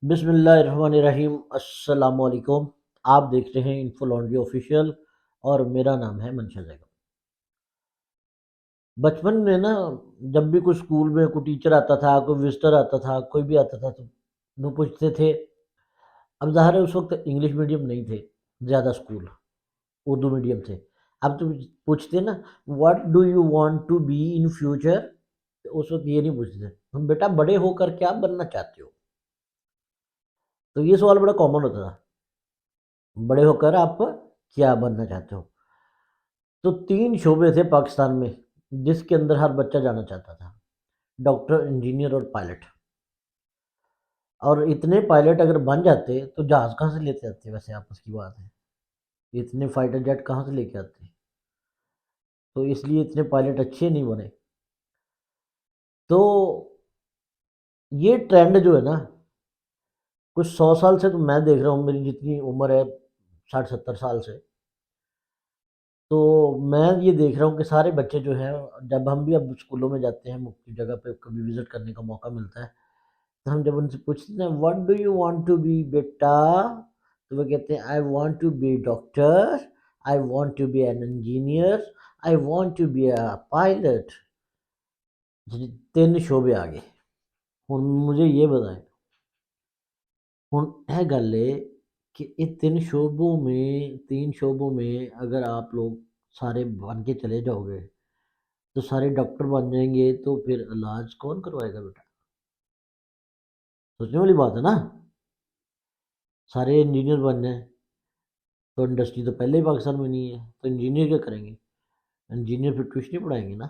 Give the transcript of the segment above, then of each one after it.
बिस्मिल्लाहिर्रहमानिर्रहीम। अस्सलामुअलैकुम। आप देख रहे हैं इन्फो लॉन्ड्री ऑफिशियल और मेरा नाम है मंशा जैगम। बचपन में ना, जब भी कोई स्कूल में कोई टीचर आता था, कोई विजिटर आता था, कोई भी आता था तो वो पूछते थे। अब ज़ाहिर है उस वक्त इंग्लिश मीडियम नहीं थे ज़्यादा स्कूल, उर्दू मीडियम थे। अब तो पूछते ना, what do you want to be in future. उस वक्त ये नहीं पूछते थे हम, बेटा बड़े होकर क्या बनना चाहते हो। तो ये सवाल बड़ा कॉमन होता था, बड़े होकर आप क्या बनना चाहते हो। तो 3 शोबे थे पाकिस्तान में जिसके अंदर हर बच्चा जाना चाहता था: डॉक्टर, इंजीनियर और पायलट। और इतने पायलट अगर बन जाते तो जहाज़ कहाँ से लेते आते, वैसे आपस की बात है, इतने फाइटर जेट कहाँ से लेके आते। तो इसलिए इतने पायलट अच्छे नहीं बने। तो ये ट्रेंड जो है ना, कुछ 100 साल से तो मैं देख रहा हूँ, मेरी जितनी उम्र है 60-70 साल से, तो मैं ये देख रहा हूँ कि सारे बच्चे जो हैं, जब हम भी अब स्कूलों में जाते हैं, मुख्य जगह पे कभी विज़िट करने का मौका मिलता है, तो हम जब उनसे पूछते हैं what do you want to be बेटा, तो वो कहते हैं I want to be doctor, I want to be an engineer, I want to be a pilot. 3 शोबे आ गए। हुण मुझे ये बताएं, हुण यह गल है कि इन 3 शोबों में अगर आप लोग सारे बन के चले जाओगे तो सारे डॉक्टर बन जाएंगे, तो फिर इलाज कौन करवाएगा बेटा। सोचने वाली बात है ना। सारे इंजीनियर बन जाए तो इंडस्ट्री तो पहले ही पाकिस्तान में नहीं है, तो इंजीनियर क्या करेंगे। इंजीनियर फिर ट्यूशन ही पढ़ाएंगे ना।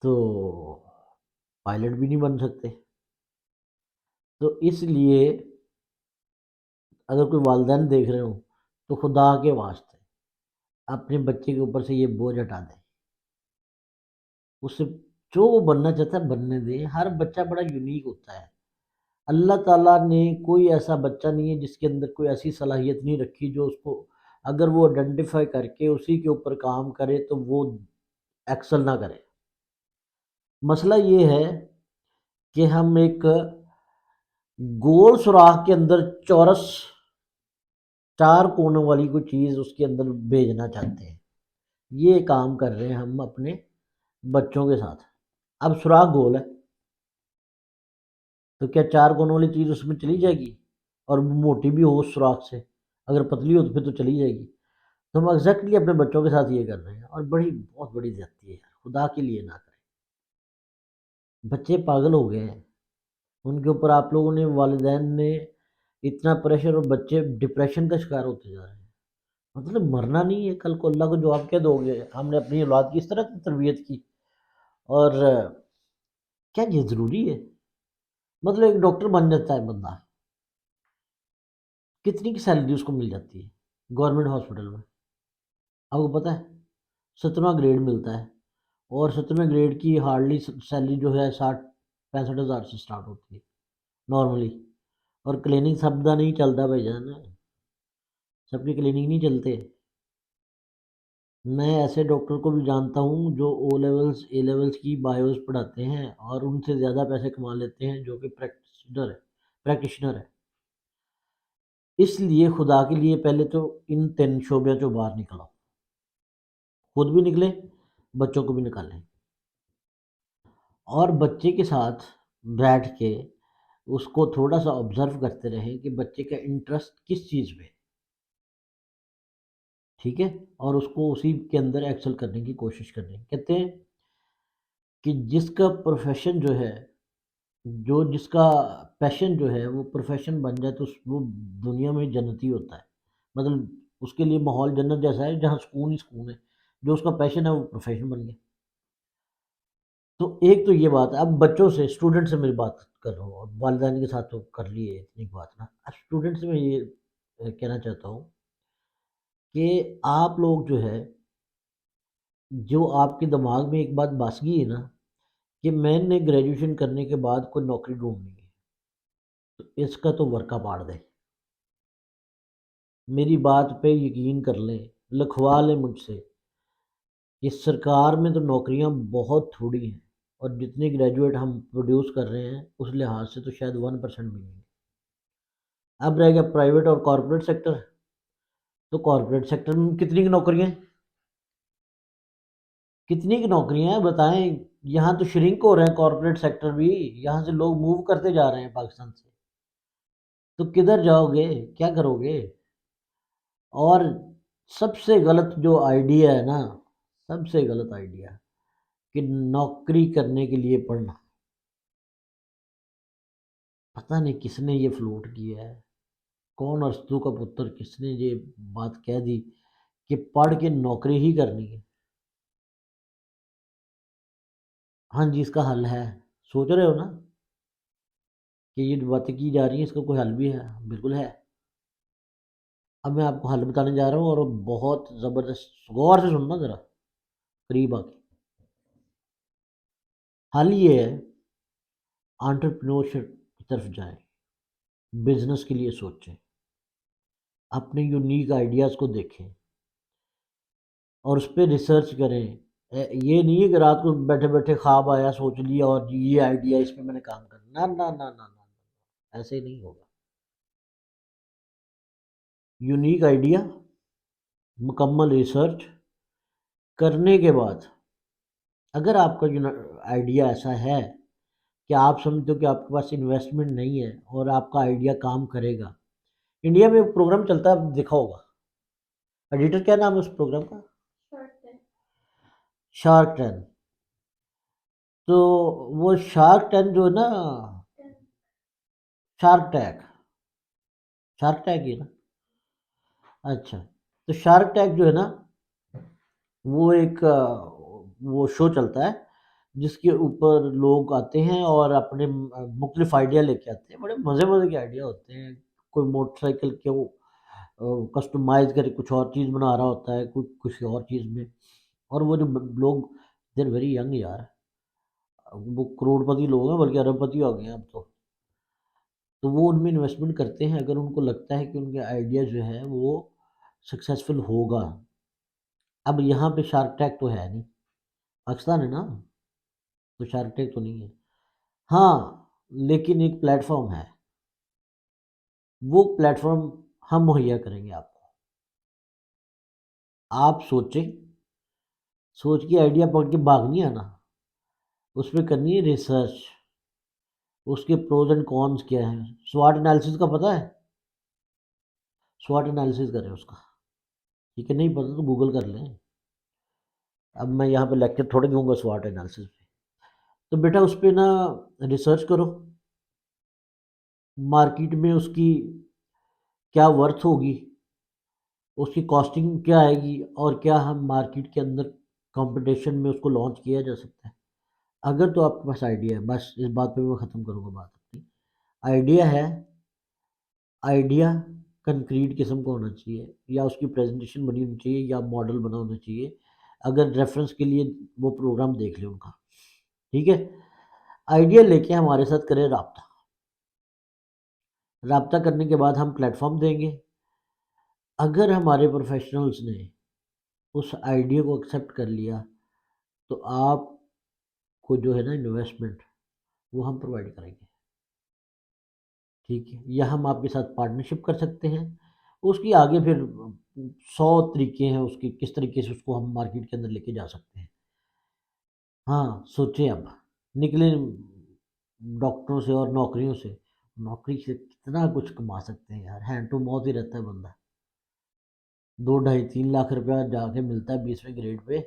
तो पायलट भी नहीं बन सकते। तो इसलिए अगर कोई वालदैन देख रहे हो तो खुदा के वास्ते अपने बच्चे के ऊपर से ये बोझ हटा दें। उससे जो वो बनना चाहता है बनने दें। हर बच्चा बड़ा यूनिक होता है। अल्लाह ताला ने कोई ऐसा बच्चा नहीं है जिसके अंदर कोई ऐसी सलाहियत नहीं रखी जो उसको, अगर वो आइडेंटिफाई करके उसी के ऊपर काम करे तो वो एक्सल ना करे। मसला ये है कि हम एक गोल सुराख के अंदर चौरस 4 कोनों वाली कोई चीज़ उसके अंदर भेजना चाहते हैं। ये काम कर रहे हैं हम अपने बच्चों के साथ। अब सुराख गोल है तो क्या 4 कोनों वाली चीज़ उसमें चली जाएगी, और मोटी भी हो उस सुराख से, अगर पतली हो तो फिर तो चली जाएगी। तो हम एग्जैक्टली अपने बच्चों के साथ ये कर रहे हैं, और बहुत बड़ी ज्यादती है यार, खुदा के लिए ना करें। बच्चे पागल हो गए हैं, उनके ऊपर आप लोगों ने, वालिदैन ने इतना प्रेशर, और बच्चे डिप्रेशन का शिकार होते जा रहे हैं। मतलब मरना नहीं है, कल को अल्लाह को जवाब क्या दोगे। हमने अपनी औलाद की इस तरह की तरबियत की, और क्या ये ज़रूरी है। मतलब एक डॉक्टर बन जाता है बंदा, कितनी की सैलरी उसको मिल जाती है गवर्नमेंट हॉस्पिटल में, आपको पता है। 17वां ग्रेड मिलता है, और 17वें ग्रेड की हार्डली सैलरी जो है 60-65 हज़ार से स्टार्ट होती है नॉर्मली। और क्लिनिक सबका नहीं चलता भाईजान, सबके क्लिनिक नहीं चलते। मैं ऐसे डॉक्टर को भी जानता हूँ जो ओ लेवल्स ए लेवल्स की बायोस पढ़ाते हैं और उनसे ज़्यादा पैसे कमा लेते हैं, जो कि प्रैक्टिशनर है। इसलिए खुदा के लिए पहले तो इन 3 शोबों से बाहर निकलो, खुद भी निकले, बच्चों को भी निकालें, और बच्चे के साथ बैठ के उसको थोड़ा सा ऑब्जर्व करते रहें कि बच्चे का इंटरेस्ट किस चीज़ में, ठीक है, और उसको उसी के अंदर एक्सेल करने की कोशिश करनी। कहते हैं कि जिसका प्रोफेशन जो है, जो जिसका पैशन जो है वो प्रोफेशन बन जाए तो वो दुनिया में जन्नती होता है। मतलब उसके लिए माहौल जन्नत जैसा है, जहाँ सुकून ही सुकून है। जो उसका पैशन है वो प्रोफेशन बन गया। तो एक तो ये बात है। अब बच्चों से, स्टूडेंट से मेरी बात कर रहा हूँ, वालिदैन के साथ तो कर लिए इतनी बात ना। अब स्टूडेंट से मैं ये कहना चाहता हूँ कि आप लोग जो है, जो आपके दिमाग में एक बात बस गई है ना कि मैंने ग्रेजुएशन करने के बाद कोई नौकरी ढूंढनी है, तो इसका तो वर्का पाड़ दें। मेरी बात पे यकीन कर लें, लिखवा लें मुझसे कि सरकार में तो नौकरियां बहुत थोड़ी हैं, और जितने ग्रेजुएट हम प्रोड्यूस कर रहे हैं उस लिहाज से तो शायद 1% मिलेंगे। अब रह गया प्राइवेट और कॉरपोरेट सेक्टर। तो कॉरपोरेट सेक्टर में कितनी की नौकरियां हैं? कितनी की नौकरियां हैं बताएं। यहाँ तो श्रिंक हो रहे हैं कॉरपोरेट सेक्टर भी, यहाँ से लोग मूव करते जा रहे हैं पाकिस्तान से। तो किधर जाओगे, क्या करोगे? और सबसे गलत जो आइडिया है ना, सबसे गलत आइडिया कि नौकरी करने के लिए पढ़ना। पता नहीं किसने ये फ्लोट किया है, कौन अरस्तू का पुत्र, किसने ये बात कह दी कि पढ़ के नौकरी ही करनी है। हाँ जी, इसका हल है। सोच रहे हो ना कि ये जो बातें की जा रही हैं इसका कोई हल भी है? बिल्कुल है। अब मैं आपको हल बताने जा रहा हूँ और बहुत ज़बरदस्त, गौर से सुनना ज़रा, करीब आके। हल ये है, एंटरप्रेन्योरशिप की तरफ जाएं, बिजनेस के लिए सोचें, अपने यूनिक आइडियाज़ को देखें और उस पर रिसर्च करें। ये नहीं है कि रात को बैठे बैठे ख्वाब आया, सोच लिया और ये आइडिया इस पे मैंने काम करना, ना ना ना ना ना, ऐसे ही नहीं होगा। यूनिक आइडिया, मुकम्मल रिसर्च करने के बाद अगर आपका आइडिया ऐसा है कि आप समझते हो कि आपके पास इन्वेस्टमेंट नहीं है और आपका आइडिया काम करेगा। इंडिया में एक प्रोग्राम चलता है, आप देखा होगा। एडिटर, क्या नाम है उस प्रोग्राम का? Shark tank. तो वो शार्क टैंक जो है ना, शार्क टैंक, शार्क टैंक ही है ना? अच्छा, तो शार्क टैंक जो है ना, वो एक वो शो चलता है जिसके ऊपर लोग आते हैं और अपने मुख्तलिफ आइडिया लेके आते हैं। बड़े मज़े मज़े के आइडिया होते हैं। कोई मोटरसाइकिल के वो कस्टमाइज करके कुछ और चीज़ बना रहा होता है, कुछ किसी और चीज़ में। और वो जो लोग, देर वेरी यंग यार, वो करोड़पति लोग हैं, बल्कि अरबपति हो गए हैं अब तो वो उनमें इन्वेस्टमेंट करते हैं अगर उनको लगता है कि उनके आइडिया जो है वो सक्सेसफुल होगा। अब यहाँ पे शार्क टैंक तो है नहीं, पाकिस्तान है ना, तो शार्क टैंक तो नहीं है। हाँ, लेकिन एक प्लेटफॉर्म है, वो प्लेटफॉर्म हम मुहैया करेंगे आपको। आप सोचें, सोच के आइडिया पकड़ के भाग नहीं आना, उस पर करनी है रिसर्च, उसके प्रोज एंड कॉन्स क्या हैं। स्वॉट एनालिसिस का पता है? स्वॉट एनालिसिस करें उसका, ठीक है? नहीं पता तो गूगल कर लें। अब मैं यहाँ पे लेक्चर थोड़े दूंगा स्वॉट एनालिसिस पे। तो बेटा उस पर ना रिसर्च करो, मार्केट में उसकी क्या वर्थ होगी, उसकी कॉस्टिंग क्या आएगी और क्या हम मार्केट के अंदर कंपटीशन में उसको लॉन्च किया जा सकता है। अगर तो आपके पास आइडिया है, बस इस बात पे मैं ख़त्म करूँगा बात अपनी। आइडिया है, आइडिया कंक्रीट किस्म का होना चाहिए, या उसकी प्रेजेंटेशन बनी होनी चाहिए, या मॉडल बना होना चाहिए। अगर रेफरेंस के लिए वो प्रोग्राम देख लें उनका, ठीक है? आइडिया लेके हमारे साथ करें राब्ता, राब्ता करने के बाद हम प्लेटफॉर्म देंगे। अगर हमारे प्रोफेशनल्स ने उस आइडिया को एक्सेप्ट कर लिया तो आपको जो है ना इन्वेस्टमेंट, वो हम प्रोवाइड करेंगे, ठीक है? या हम आपके साथ पार्टनरशिप कर सकते हैं। उसकी आगे फिर 100 तरीके हैं उसकी, किस तरीके से उसको हम मार्केट के अंदर लेके जा सकते हैं। हाँ, सोचें अब, निकले डॉक्टरों से और नौकरियों से, नौकरी से कितना कुछ कमा सकते हैं यार, हैंड टू माउथ ही रहता है बंदा। 2 ढाई 3 लाख रुपया जाके मिलता है 20वें ग्रेड पे,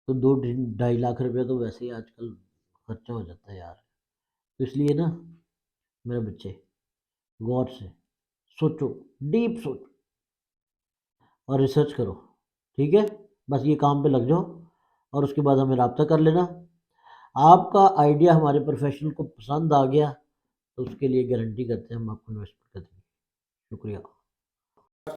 तो 2 ढाई लाख रुपया तो वैसे ही आजकल खर्चा हो जाता है यार। तो इसलिए ना मेरे बच्चे, गौर से सोचो, डीप सोचो और रिसर्च करो, ठीक है? बस ये काम पे लग जाओ और उसके बाद हमें रब्ता कर लेना। आपका आइडिया हमारे प्रोफेशनल को पसंद आ गया तो उसके लिए गारंटी करते हैं हम आपको इन्वेस्टमेंट कर देंगे। शुक्रिया।